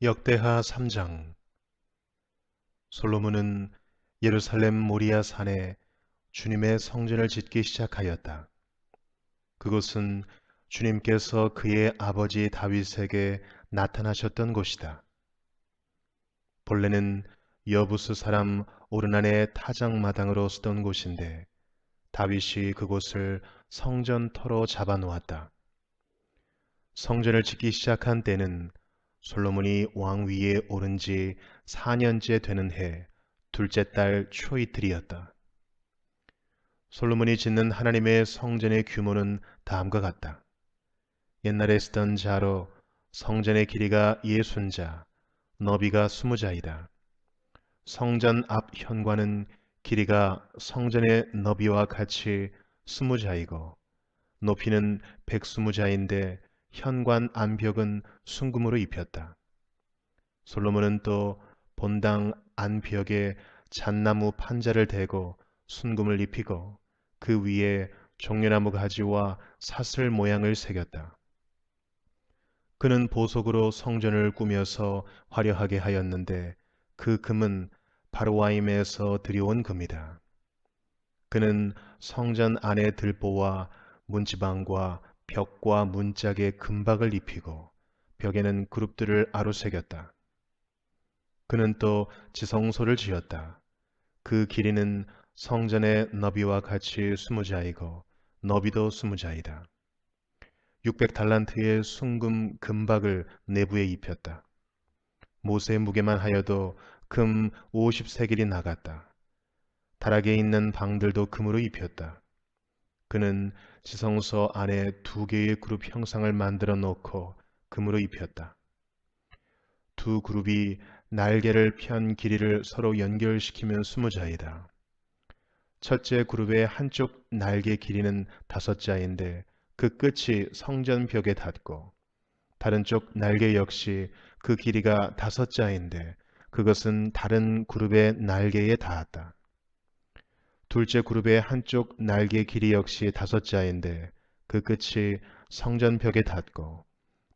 역대하 3장. 솔로몬은 예루살렘 모리아 산에 주님의 성전을 짓기 시작하였다. 그곳은 주님께서 그의 아버지 다윗에게 나타나셨던 곳이다. 본래는 여부스 사람 오르난의 타작마당으로 쓰던 곳인데 다윗이 그곳을 성전터로 잡아놓았다. 성전을 짓기 시작한 때는 솔로몬이 왕위에 오른 지 4년째 되는 해 둘째 달 초이틀이었다. 솔로몬이 짓는 하나님의 성전의 규모는 다음과 같다. 옛날에 쓰던 자로 성전의 길이가 60자, 너비가 20자이다. 성전 앞 현관은 길이가 성전의 너비와 같이 20자이고 높이는 120자인데 현관 안벽은 순금으로 입혔다. 솔로몬은 또 본당 안벽에 잣나무 판자를 대고 순금을 입히고 그 위에 종려나무 가지와 사슬 모양을 새겼다. 그는 보석으로 성전을 꾸며서 화려하게 하였는데 그 금은 바로와임에서 들여온 금이다. 그는 성전 안의 들보와 문지방과 벽과 문짝에 금박을 입히고 벽에는 그룹들을 아로새겼다. 그는 또 지성소를 지었다. 그 길이는 성전의 너비와 같이 20자이고 너비도 20자이다. 600달란트의 순금 금박을 내부에 입혔다. 못의 무게만 하여도 금 50세겔이 나갔다. 다락에 있는 방들도 금으로 입혔다. 그는 지성소 안에 2개의 그룹 형상을 만들어 놓고 금으로 입혔다. 두 그룹이 날개를 편 길이를 서로 연결시키면 20자이다. 첫째 그룹의 한쪽 날개 길이는 5자인데 그 끝이 성전 벽에 닿고 다른 쪽 날개 역시 그 길이가 5자인데 그것은 다른 그룹의 날개에 닿았다. 둘째 그룹의 한쪽 날개 길이 역시 5자인데 그 끝이 성전 벽에 닿고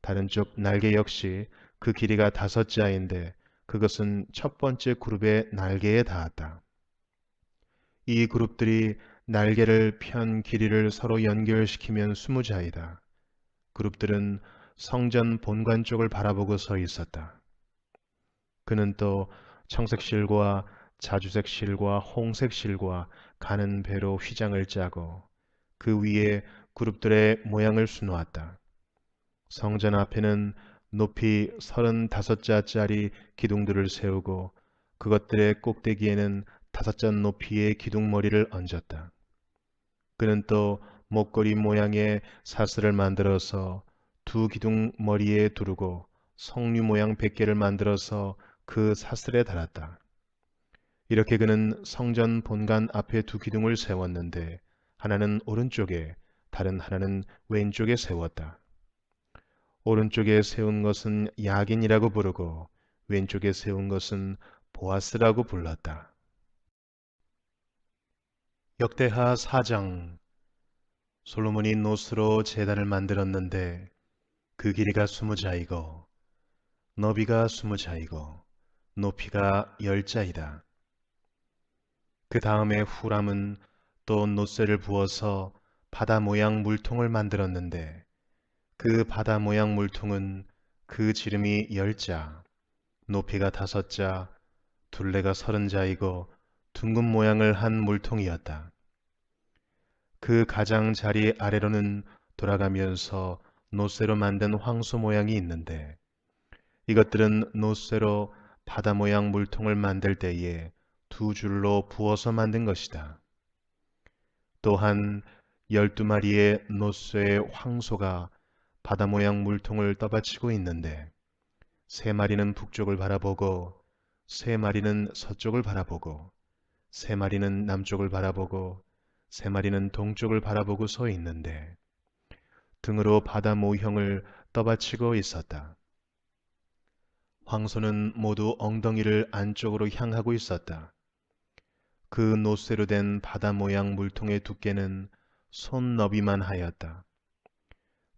다른 쪽 날개 역시 그 길이가 5자인데 그것은 첫 번째 그룹의 날개에 닿았다. 이 그룹들이 날개를 편 길이를 서로 연결시키면 20자이다. 그룹들은 성전 본관 쪽을 바라보고 서 있었다. 그는 또 청색 실과 자주색 실과 홍색 실과 가는 배로 휘장을 짜고 그 위에 그룹들의 모양을 수놓았다. 성전 앞에는 높이 35자짜리 기둥들을 세우고 그것들의 꼭대기에는 5자 높이의 기둥머리를 얹었다. 그는 또 목걸이 모양의 사슬을 만들어서 두 기둥머리에 두르고 석류 모양 100개를 만들어서 그 사슬에 달았다. 이렇게 그는 성전 본관 앞에 두 기둥을 세웠는데 하나는 오른쪽에 다른 하나는 왼쪽에 세웠다. 오른쪽에 세운 것은 야긴이라고 부르고 왼쪽에 세운 것은 보아스라고 불렀다. 역대하 4장. 솔로몬이 노스로 제단을 만들었는데 그 길이가 20자이고 너비가 20자이고 높이가 10자이다. 그 다음에 후람은 또 노쇠를 부어서 바다 모양 물통을 만들었는데 그 바다 모양 물통은 그 지름이 10자, 높이가 5자, 둘레가 30자이고 둥근 모양을 한 물통이었다. 그 가장자리 아래로는 돌아가면서 노쇠로 만든 황소 모양이 있는데 이것들은 노쇠로 바다 모양 물통을 만들 때에 두 줄로 부어서 만든 것이다. 또한 12마리의 노쇠의 황소가 바다 모양 물통을 떠받치고 있는데 3마리는 북쪽을 바라보고 3마리는 서쪽을 바라보고 3마리는 남쪽을 바라보고 3마리는 동쪽을 바라보고 서 있는데 등으로 바다 모형을 떠받치고 있었다. 황소는 모두 엉덩이를 안쪽으로 향하고 있었다. 그 노쇠로 된 바다 모양 물통의 두께는 손 너비만 하였다.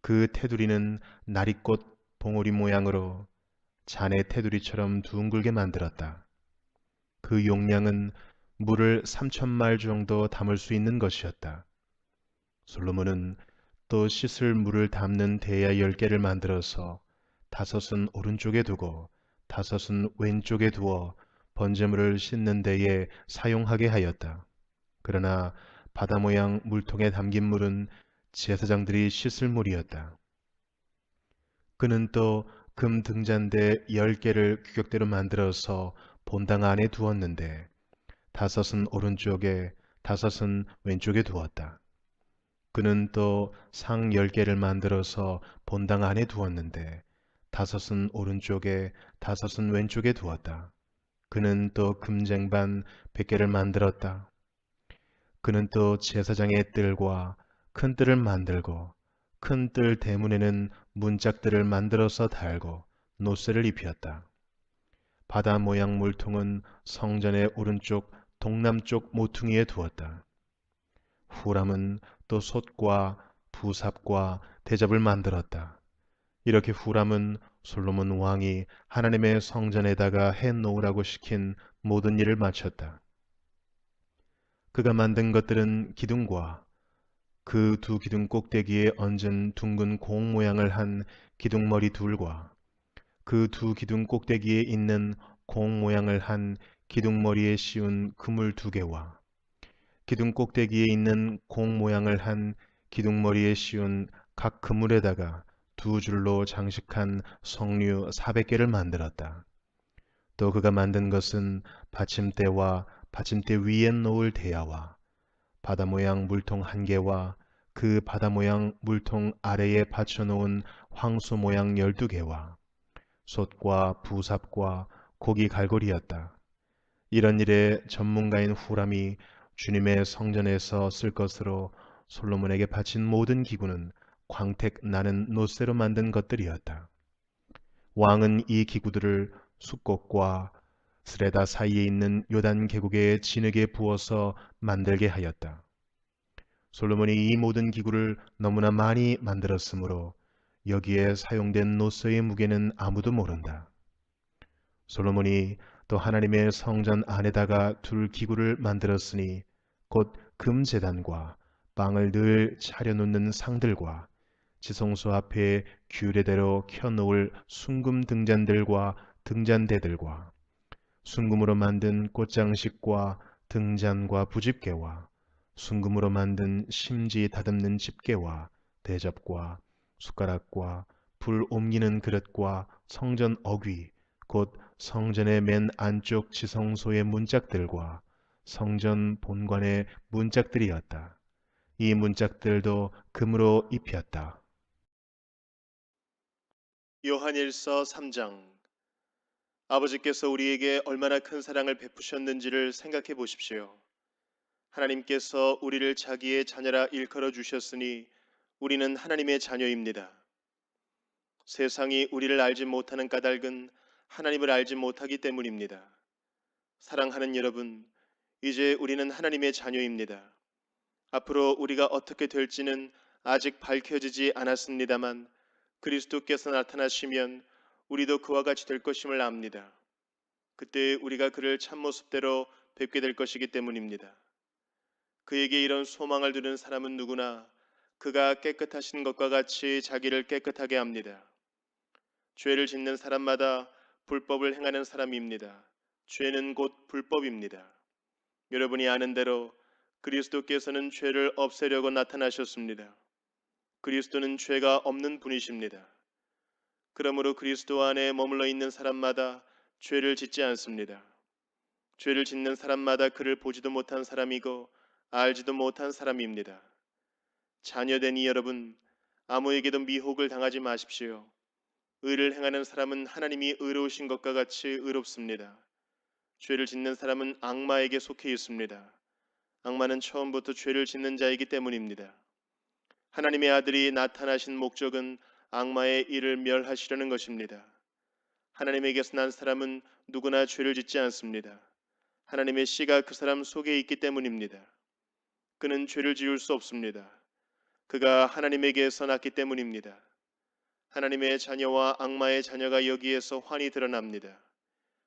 그 테두리는 나리꽃 봉오리 모양으로 잔의 테두리처럼 둥글게 만들었다. 그 용량은 물을 3,000말 정도 담을 수 있는 것이었다. 솔로몬은 또 씻을 물을 담는 대야 10개를 만들어서 5은 오른쪽에 두고 5은 왼쪽에 두어 번제물을 씻는 데에 사용하게 하였다. 그러나 바다 모양 물통에 담긴 물은 제사장들이 씻을 물이었다. 그는 또 금 등잔대 10개를 규격대로 만들어서 본당 안에 두었는데 5은 오른쪽에 5은 왼쪽에 두었다. 그는 또 상 10개를 만들어서 본당 안에 두었는데 5은 오른쪽에 5은 왼쪽에 두었다. 그는 또 금쟁반 100개를 만들었다. 그는 또 제사장의 뜰과 큰 뜰을 만들고 큰 뜰 대문에는 문짝들을 만들어서 달고 노쇠를 입혔다. 바다 모양 물통은 성전의 오른쪽 동남쪽 모퉁이에 두었다. 후람은 또 솥과 부삽과 대접을 만들었다. 이렇게 후람은 솔로몬 왕이 하나님의 성전에다가 해 놓으라고 시킨 모든 일을 마쳤다. 그가 만든 것들은 기둥과 그 두 기둥 꼭대기에 얹은 둥근 공 모양을 한 기둥머리 둘과 그 두 기둥 꼭대기에 있는 공 모양을 한 기둥머리에 씌운 그물 2개와 기둥 꼭대기에 있는 공 모양을 한 기둥머리에 씌운 각 그물에다가 2줄로 장식한 석류 400개를 만들었다. 또 그가 만든 것은 받침대와 받침대 위에 놓을 대야와 바다 모양 물통 1개와 그 바다 모양 물통 아래에 받쳐놓은 황소 모양 12개와 솥과 부삽과 고기 갈고리였다. 이런 일에 전문가인 후람이 주님의 성전에서 쓸 것으로 솔로몬에게 바친 모든 기구는 광택 나는 노쇠로 만든 것들이었다. 왕은 이 기구들을 숫곡과 스레다 사이에 있는 요단 계곡에 진흙에 부어서 만들게 하였다. 솔로몬이 이 모든 기구를 너무나 많이 만들었으므로 여기에 사용된 노쇠의 무게는 아무도 모른다. 솔로몬이 또 하나님의 성전 안에다가 둘 기구를 만들었으니 곧 금제단과 빵을 늘 차려놓는 상들과 지성소 앞에 규례대로 켜놓을 순금 등잔들과 등잔대들과 순금으로 만든 꽃장식과 등잔과 부집개와 순금으로 만든 심지 다듬는 집게와 대접과 숟가락과 불 옮기는 그릇과 성전 어귀 곧 성전의 맨 안쪽 지성소의 문짝들과 성전 본관의 문짝들이었다. 이 문짝들도 금으로 입혔다. 요한일서 3장. 아버지께서 우리에게 얼마나 큰 사랑을 베푸셨는지를 생각해 보십시오. 하나님께서 우리를 자기의 자녀라 일컬어 주셨으니 우리는 하나님의 자녀입니다. 세상이 우리를 알지 못하는 까닭은 하나님을 알지 못하기 때문입니다. 사랑하는 여러분, 이제 우리는 하나님의 자녀입니다. 앞으로 우리가 어떻게 될지는 아직 밝혀지지 않았습니다만 그리스도께서 나타나시면 우리도 그와 같이 될 것임을 압니다. 그때 우리가 그를 참모습대로 뵙게 될 것이기 때문입니다. 그에게 이런 소망을 두는 사람은 누구나 그가 깨끗하신 것과 같이 자기를 깨끗하게 합니다. 죄를 짓는 사람마다 불법을 행하는 사람입니다. 죄는 곧 불법입니다. 여러분이 아는 대로 그리스도께서는 죄를 없애려고 나타나셨습니다. 그리스도는 죄가 없는 분이십니다. 그러므로 그리스도 안에 머물러 있는 사람마다 죄를 짓지 않습니다. 죄를 짓는 사람마다 그를 보지도 못한 사람이고 알지도 못한 사람입니다. 자녀된 이 여러분, 아무에게도 미혹을 당하지 마십시오. 의를 행하는 사람은 하나님이 의로우신 것과 같이 의롭습니다. 죄를 짓는 사람은 악마에게 속해 있습니다. 악마는 처음부터 죄를 짓는 자이기 때문입니다. 하나님의 아들이 나타나신 목적은 악마의 일을 멸하시려는 것입니다. 하나님에게서 난 사람은 누구나 죄를 짓지 않습니다. 하나님의 씨가 그 사람 속에 있기 때문입니다. 그는 죄를 지을 수 없습니다. 그가 하나님에게서 났기 때문입니다. 하나님의 자녀와 악마의 자녀가 여기에서 환히 드러납니다.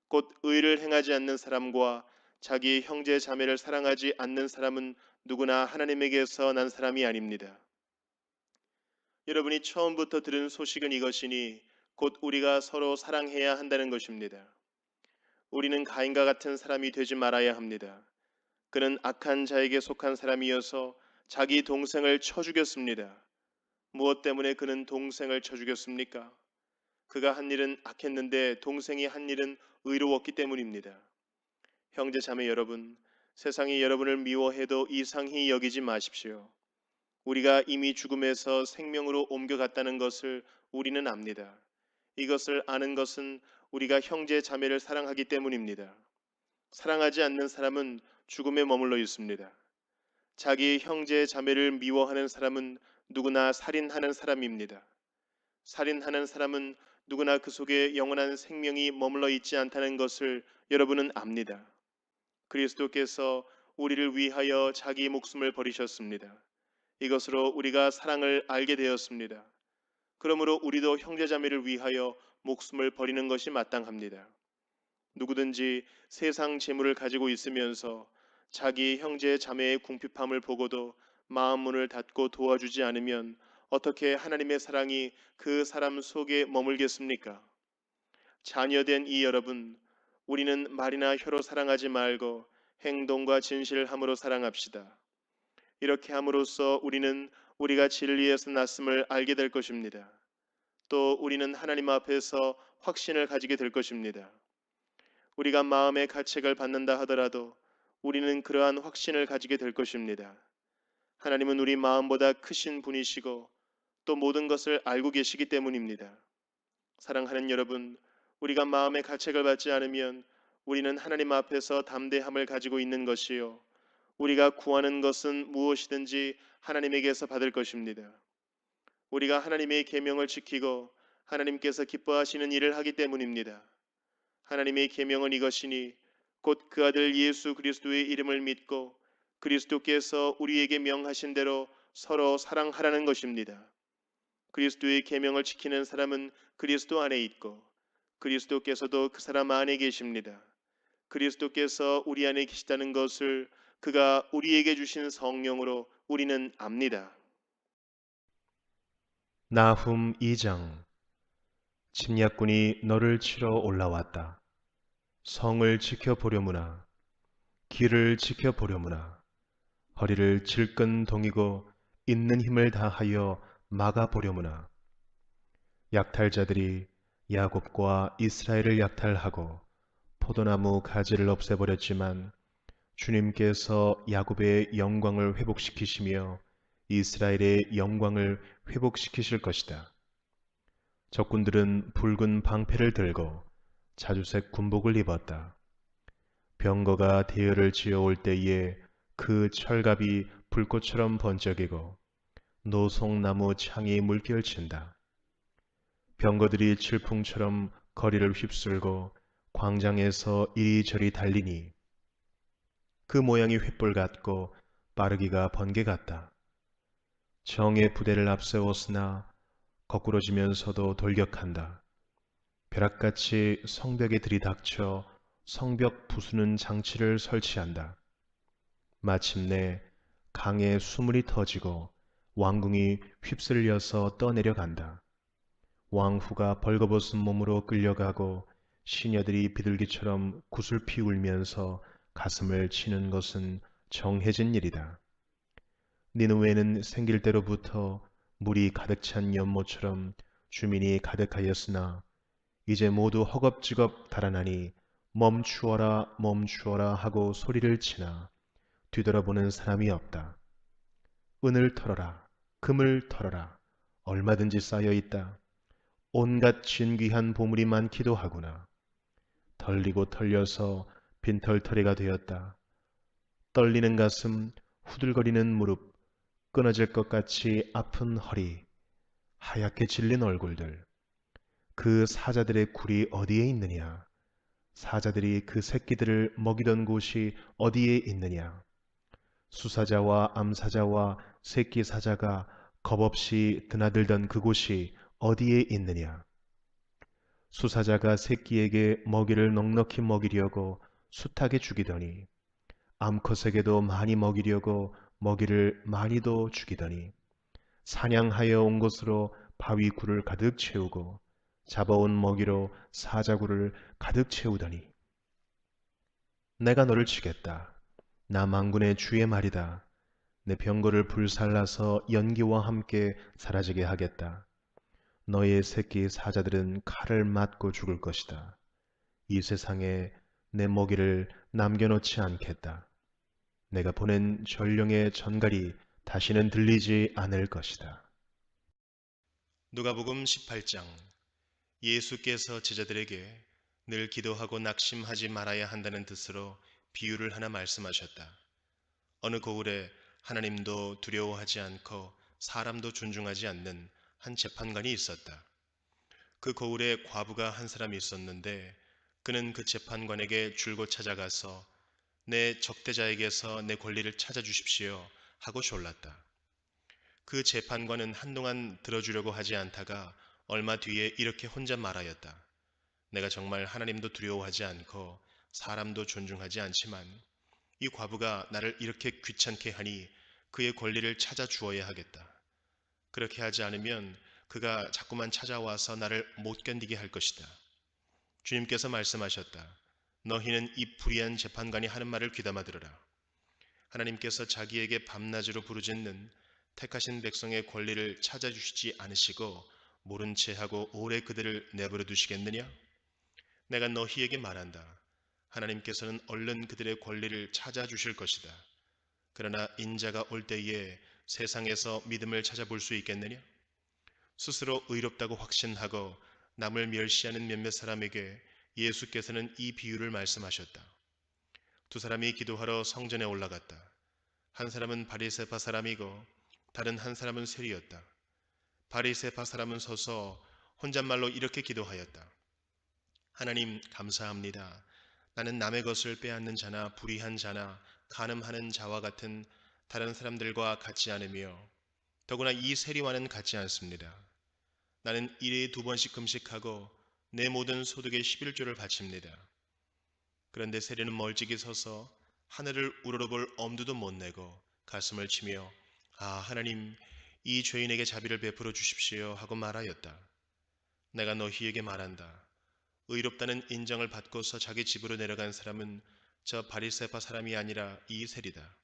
곧 의를 행하지 않는 사람과 자기 형제 자매를 사랑하지 않는 사람은 누구나 하나님에게서 난 사람이 아닙니다. 여러분이 처음부터 들은 소식은 이것이니 곧 우리가 서로 사랑해야 한다는 것입니다. 우리는 가인과 같은 사람이 되지 말아야 합니다. 그는 악한 자에게 속한 사람이어서 자기 동생을 쳐 죽였습니다. 무엇 때문에 그는 동생을 쳐 죽였습니까? 그가 한 일은 악했는데 동생이 한 일은 의로웠기 때문입니다. 형제 자매 여러분, 세상이 여러분을 미워해도 이상히 여기지 마십시오. 우리가 이미 죽음에서 생명으로 옮겨갔다는 것을 우리는 압니다. 이것을 아는 것은 우리가 형제 자매를 사랑하기 때문입니다. 사랑하지 않는 사람은 죽음에 머물러 있습니다. 자기 형제 자매를 미워하는 사람은 누구나 살인하는 사람입니다. 살인하는 사람은 누구나 그 속에 영원한 생명이 머물러 있지 않다는 것을 여러분은 압니다. 그리스도께서 우리를 위하여 자기 목숨을 버리셨습니다. 이것으로 우리가 사랑을 알게 되었습니다. 그러므로 우리도 형제자매를 위하여 목숨을 버리는 것이 마땅합니다. 누구든지 세상 재물을 가지고 있으면서 자기 형제 자매의 궁핍함을 보고도 마음 문을 닫고 도와주지 않으면 어떻게 하나님의 사랑이 그 사람 속에 머물겠습니까? 자녀된 이 여러분, 우리는 말이나 혀로 사랑하지 말고 행동과 진실함으로 사랑합시다. 이렇게 함으로써 우리는 우리가 진리에서 났음을 알게 될 것입니다. 또 우리는 하나님 앞에서 확신을 가지게 될 것입니다. 우리가 마음의 가책을 받는다 하더라도 우리는 그러한 확신을 가지게 될 것입니다. 하나님은 우리 마음보다 크신 분이시고 또 모든 것을 알고 계시기 때문입니다. 사랑하는 여러분, 우리가 마음의 가책을 받지 않으면 우리는 하나님 앞에서 담대함을 가지고 있는 것이요, 우리가 구하는 것은 무엇이든지 하나님에게서 받을 것입니다. 우리가 하나님의 계명을 지키고 하나님께서 기뻐하시는 일을 하기 때문입니다. 하나님의 계명은 이것이니 곧 그 아들 예수 그리스도의 이름을 믿고 그리스도께서 우리에게 명하신 대로 서로 사랑하라는 것입니다. 그리스도의 계명을 지키는 사람은 그리스도 안에 있고 그리스도께서도 그 사람 안에 계십니다. 그리스도께서 우리 안에 계시다는 것을 그가 우리에게 주신 성령으로 우리는 압니다. 나훔 2장. 침략군이 너를 치러 올라왔다. 성을 지켜보려무나 길을 지켜보려무나 허리를 질끈 동이고 있는 힘을 다하여 막아보려무나 약탈자들이 야곱과 이스라엘을 약탈하고 포도나무 가지를 없애버렸지만 주님께서 야곱의 영광을 회복시키시며 이스라엘의 영광을 회복시키실 것이다. 적군들은 붉은 방패를 들고 자주색 군복을 입었다. 병거가 대열을 지어올 때에 그 철갑이 불꽃처럼 번쩍이고 노송나무 창이 물결친다. 병거들이 칠풍처럼 거리를 휩쓸고 광장에서 이리저리 달리니 그 모양이 횃불 같고 빠르기가 번개 같다. 정의 부대를 앞세웠으나 거꾸러지면서도 돌격한다. 벼락같이 성벽에 들이닥쳐 성벽 부수는 장치를 설치한다. 마침내 강에 수문이 터지고 왕궁이 휩쓸려서 떠내려간다. 왕후가 벌거벗은 몸으로 끌려가고 시녀들이 비둘기처럼 구슬피 울면서 가슴을 치는 것은 정해진 일이다. 니느웨는 생길 때로부터 물이 가득 찬 연못처럼 주민이 가득하였으나 이제 모두 허겁지겁 달아나니 멈추어라 멈추어라 하고 소리를 치나 뒤돌아보는 사람이 없다. 은을 털어라 금을 털어라 얼마든지 쌓여 있다. 온갖 진귀한 보물이 많기도 하구나. 털리고 털려서 빈털터리가 되었다. 떨리는 가슴, 후들거리는 무릎, 끊어질 것 같이 아픈 허리, 하얗게 질린 얼굴들. 그 사자들의 굴이 어디에 있느냐? 사자들이 그 새끼들을 먹이던 곳이 어디에 있느냐? 수사자와 암사자와 새끼 사자가 겁없이 드나들던 그곳이 어디에 있느냐? 수사자가 새끼에게 먹이를 넉넉히 먹이려고 숱하게 주기더니 암컷에게도 많이 먹이려고 먹이를 많이도 주기더니 사냥하여 온 것으로 바위 굴을 가득 채우고 잡아온 먹이로 사자굴을 가득 채우더니 내가 너를 치겠다. 나 만군의 주의 말이다. 내 병거를 불살라서 연기와 함께 사라지게 하겠다. 너의 새끼 사자들은 칼을 맞고 죽을 것이다. 이 세상에 내 먹이를 남겨놓지 않겠다. 내가 보낸 전령의 전갈이 다시는 들리지 않을 것이다. 누가복음 18장. 예수께서 제자들에게 늘 기도하고 낙심하지 말아야 한다는 뜻으로 비유를 하나 말씀하셨다. 어느 고을에 하나님도 두려워하지 않고 사람도 존중하지 않는 한 재판관이 있었다. 그 고을에 과부가 한 사람이 있었는데 그는 그 재판관에게 줄곧 찾아가서 내 적대자에게서 내 권리를 찾아주십시오 하고 졸랐다. 그 재판관은 한동안 들어주려고 하지 않다가 얼마 뒤에 이렇게 혼자 말하였다. 내가 정말 하나님도 두려워하지 않고 사람도 존중하지 않지만 이 과부가 나를 이렇게 귀찮게 하니 그의 권리를 찾아 주어야 하겠다. 그렇게 하지 않으면 그가 자꾸만 찾아와서 나를 못 견디게 할 것이다. 주님께서 말씀하셨다. 너희는 이 불의한 재판관이 하는 말을 귀담아 들으라. 하나님께서 자기에게 밤낮으로 부르짖는 택하신 백성의 권리를 찾아주시지 않으시고 모른 채 하고 오래 그들을 내버려 두시겠느냐? 내가 너희에게 말한다. 하나님께서는 얼른 그들의 권리를 찾아주실 것이다. 그러나 인자가 올 때에 세상에서 믿음을 찾아볼 수 있겠느냐? 스스로 의롭다고 확신하고 남을 멸시하는 몇몇 사람에게 예수께서는 이 비유를 말씀하셨다. 두 사람이 기도하러 성전에 올라갔다. 한 사람은 바리새파 사람이고 다른 한 사람은 세리였다. 바리새파 사람은 서서 혼잣말로 이렇게 기도하였다. 하나님 감사합니다. 나는 남의 것을 빼앗는 자나 불의한 자나 간음하는 자와 같은 다른 사람들과 같지 않으며 더구나 이 세리와는 같지 않습니다. 나는 일에 2번씩 금식하고 내 모든 소득의 11조를 바칩니다. 그런데 세리는 멀찍이 서서 하늘을 우러러볼 엄두도 못 내고 가슴을 치며 아 하나님 이 죄인에게 자비를 베풀어 주십시오 하고 말하였다. 내가 너희에게 말한다. 의롭다는 인정을 받고서 자기 집으로 내려간 사람은 저 바리새파 사람이 아니라 이 세리다.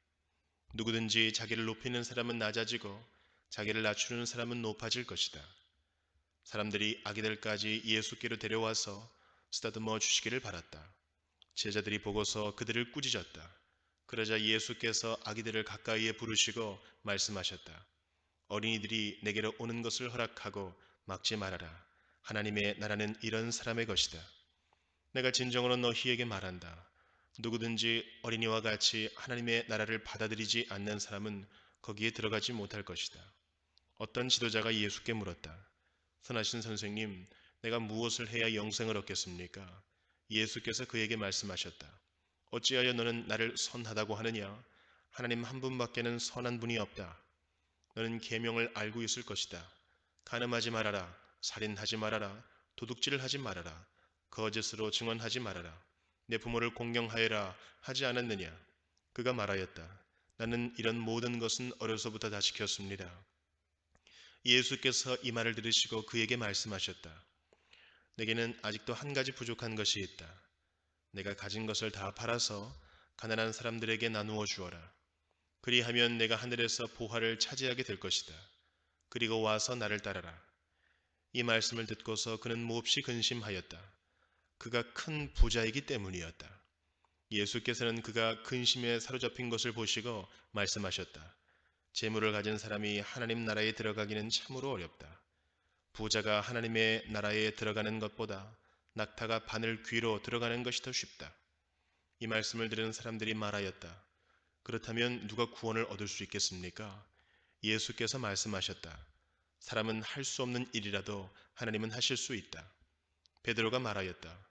누구든지 자기를 높이는 사람은 낮아지고 자기를 낮추는 사람은 높아질 것이다. 사람들이 아기들까지 예수께로 데려와서 쓰다듬어 주시기를 바랐다. 제자들이 보고서 그들을 꾸짖었다. 그러자 예수께서 아기들을 가까이에 부르시고 말씀하셨다. 어린이들이 내게로 오는 것을 허락하고 막지 말아라. 하나님의 나라는 이런 사람의 것이다. 내가 진정으로 너희에게 말한다. 누구든지 어린이와 같이 하나님의 나라를 받아들이지 않는 사람은 거기에 들어가지 못할 것이다. 어떤 지도자가 예수께 물었다. 선하신 선생님, 내가 무엇을 해야 영생을 얻겠습니까? 예수께서 그에게 말씀하셨다. 어찌하여 너는 나를 선하다고 하느냐? 하나님 한 분밖에는 선한 분이 없다. 너는 계명을 알고 있을 것이다. 간음하지 말아라. 살인하지 말아라. 도둑질을 하지 말아라. 거짓으로 증언하지 말아라. 내 부모를 공경하여라 하지 않았느냐? 그가 말하였다. 나는 이런 모든 것은 어려서부터 다 지켰습니다. 예수께서 이 말을 들으시고 그에게 말씀하셨다. 내게는 아직도 한 가지 부족한 것이 있다. 내가 가진 것을 다 팔아서 가난한 사람들에게 나누어 주어라. 그리하면 내가 하늘에서 보화를 차지하게 될 것이다. 그리고 와서 나를 따르라. 이 말씀을 듣고서 그는 몹시 근심하였다. 그가 큰 부자이기 때문이었다. 예수께서는 그가 근심에 사로잡힌 것을 보시고 말씀하셨다. 재물을 가진 사람이 하나님 나라에 들어가기는 참으로 어렵다. 부자가 하나님의 나라에 들어가는 것보다 낙타가 바늘 귀로 들어가는 것이 더 쉽다. 이 말씀을 들은 사람들이 말하였다. 그렇다면 누가 구원을 얻을 수 있겠습니까? 예수께서 말씀하셨다. 사람은 할 수 없는 일이라도 하나님은 하실 수 있다. 베드로가 말하였다.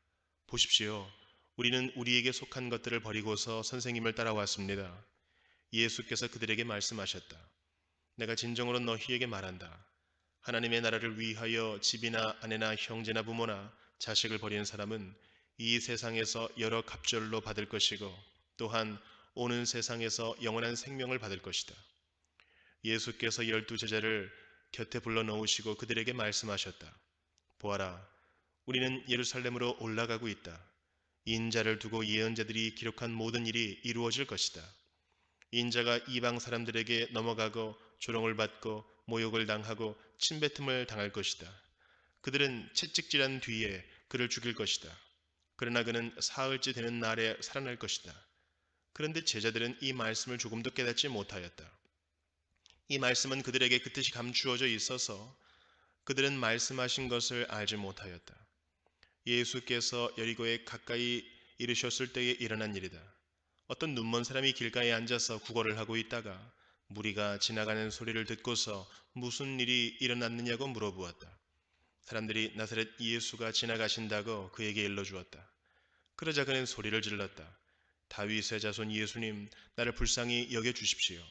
보십시오. 우리는 우리에게 속한 것들을 버리고서 선생님을 따라왔습니다. 예수께서 그들에게 말씀하셨다. 내가 진정으로 너희에게 말한다. 하나님의 나라를 위하여 집이나 아내나 형제나 부모나 자식을 버리는 사람은 이 세상에서 여러 갑절로 받을 것이고 또한 오는 세상에서 영원한 생명을 받을 것이다. 예수께서 12제자를 곁에 불러 놓으시고 그들에게 말씀하셨다. 보아라, 우리는 예루살렘으로 올라가고 있다. 인자를 두고 예언자들이 기록한 모든 일이 이루어질 것이다. 인자가 이방 사람들에게 넘어가고 조롱을 받고 모욕을 당하고 침뱉음을 당할 것이다. 그들은 채찍질한 뒤에 그를 죽일 것이다. 그러나 그는 사흘째 되는 날에 살아날 것이다. 그런데 제자들은 이 말씀을 조금도 깨닫지 못하였다. 이 말씀은 그들에게 그 뜻이 감추어져 있어서 그들은 말씀하신 것을 알지 못하였다. 예수께서 여리고에 가까이 이르셨을 때에 일어난 일이다. 어떤 눈먼 사람이 길가에 앉아서 구걸을 하고 있다가 무리가 지나가는 소리를 듣고서 무슨 일이 일어났느냐고 물어보았다. 사람들이 나사렛 예수가 지나가신다고 그에게 일러주었다. 그러자 그는 소리를 질렀다. 다윗의 자손 예수님, 나를 불쌍히 여겨주십시오.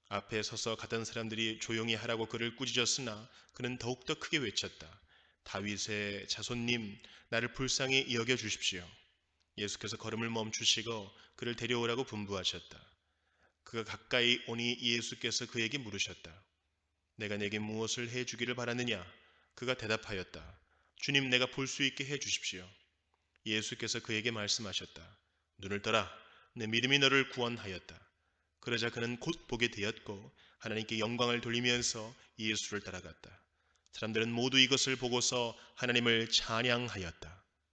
앞에 서서 가던 사람들이 조용히 하라고 그를 꾸짖었으나 그는 더욱더 크게 외쳤다. 다윗의 자손님, 나를 불쌍히 여겨주십시오. 예수께서 걸음을 멈추시고 그를 데려오라고 분부하셨다. 그가 가까이 오니 예수께서 그에게 물으셨다. 내가 내게 무엇을 해주기를 바라느냐? 그가 대답하였다. 주님, 내가 볼 수 있게 해주십시오. 예수께서 그에게 말씀하셨다. 눈을 떠라. 내 믿음이 너를 구원하였다. 그러자 그는 곧 보게 되었고 하나님께 영광을 돌리면서 예수를 따라갔다. 사람들은 모두 이것을 보고서 하나님을 찬양하였다.